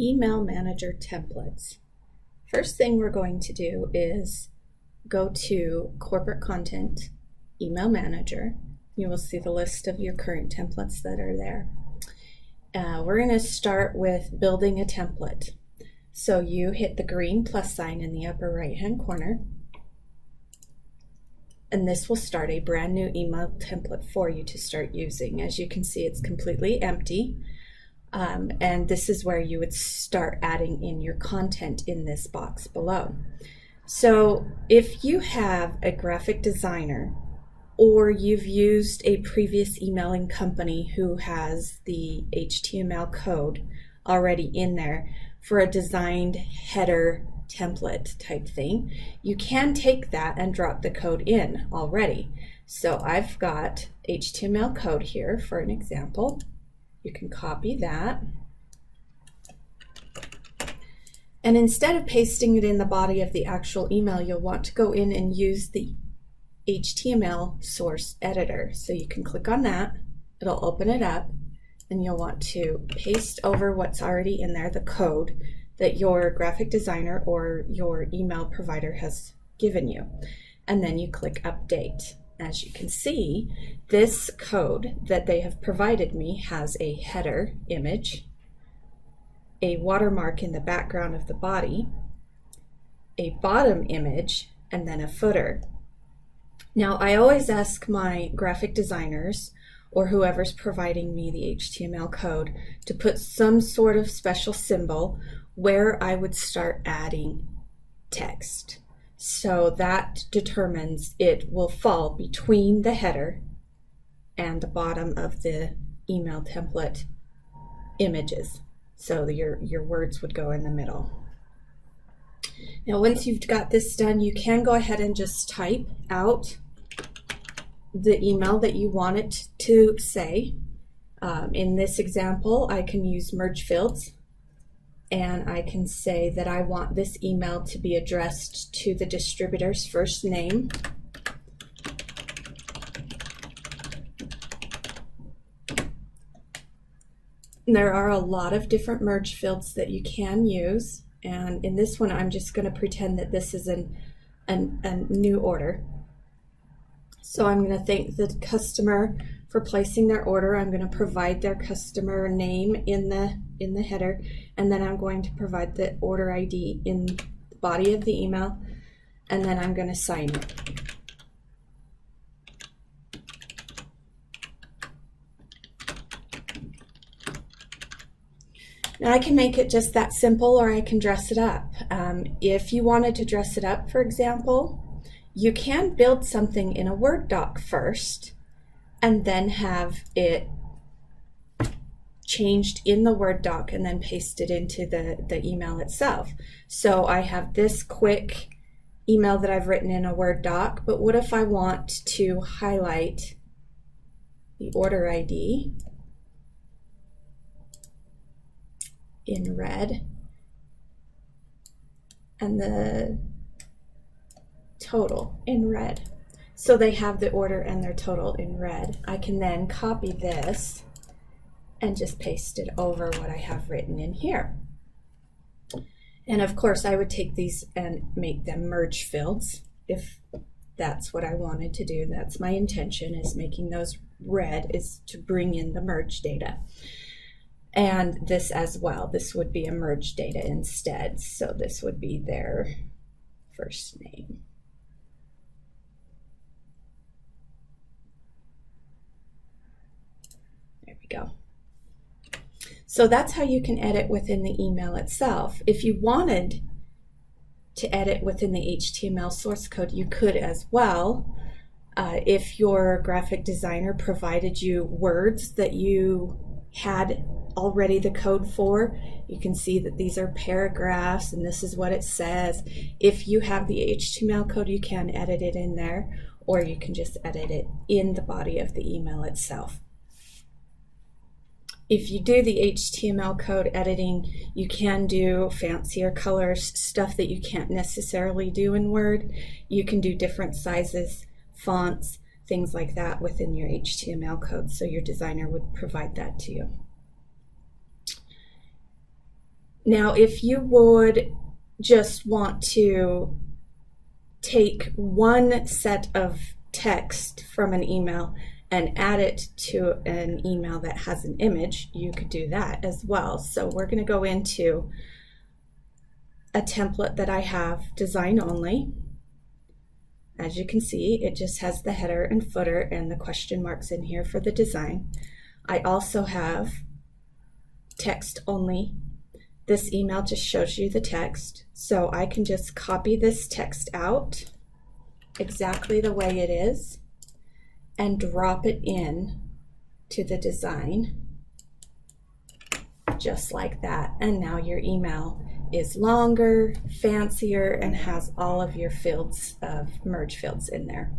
Email Manager templates. First thing we're going to do is go to Corporate Content, Email Manager. You will see the list of your current templates that are there. We're going to start with building a template. So you hit the green plus sign in the upper right hand corner, and this will start a brand new email template for you to start using. As you can see, it's completely empty. And this is where you would start adding in your content in this box below. So if you have a graphic designer or you've used a previous emailing company who has the HTML code already in there for a designed header template type thing, you can take that and drop the code in already. So I've got HTML code here for an example. You can copy that. And instead of pasting it in the body of the actual email, you'll want to go in and use the HTML source editor. So you can click on that, it'll open it up, and you'll want to paste over what's already in there, the code that your graphic designer or your email provider has given you. And then you click update. As you can see, this code that they have provided me has a header image, a watermark in the background of the body, a bottom image, and then a footer. Now, I always ask my graphic designers or whoever's providing me the HTML code to put some sort of special symbol where I would start adding text. So that determines it will fall between the header and the bottom of the email template images. So your words would go in the middle. Now, once you've got this done, you can go ahead and just type out the email that you want it to say. In this example, I can use merge fields. And I can say that I want this email to be addressed to the distributor's first name, there are a lot of different merge fields that you can use, and in this one I'm just going to pretend that this is a new order. So I'm going to thank the customer for placing their order. I'm going to provide their customer name in the header, and then I'm going to provide the order ID in the body of the email, and then I'm going to sign it. Now I can make it just that simple, or I can dress it up. If you wanted to dress it up, for example, you can build something in a Word doc first and then have it changed in the Word doc and then paste it into the email itself. So I have this quick email that I've written in a Word doc, but what if I want to highlight the order ID in red and the total in red? So they have the order and their total in red. I can then copy this and just paste it over what I have written in here. And of course I would take these and make them merge fields if that's what I wanted to do. That's my intention, is making those red is to bring in the merge data. And this as well, this would be a merge data instead. So this would be their first name. There we go. So that's how you can edit within the email itself. If you wanted to edit within the HTML source code, you could as well. If your graphic designer provided you words that you had already the code for, you can see that these are paragraphs and this is what it says. If you have the HTML code, you can edit it in there, or you can just edit it in the body of the email itself. If you do the HTML code editing, you can do fancier colors, stuff that you can't necessarily do in Word. You can do different sizes, fonts, things like that within your HTML code, so your designer would provide that to you. Now, if you would just want to take one set of text from an email and add it to an email that has an image, you could do that as well. So we're going to go into a template that I have, design only. As you can see, it just has the header and footer and the question marks in here for the design. I also have text only. This email just shows you the text, so I can just copy this text out exactly the way it is and drop it in to the design just like that. And now your email is longer, fancier, and has all of your fields of merge fields in there.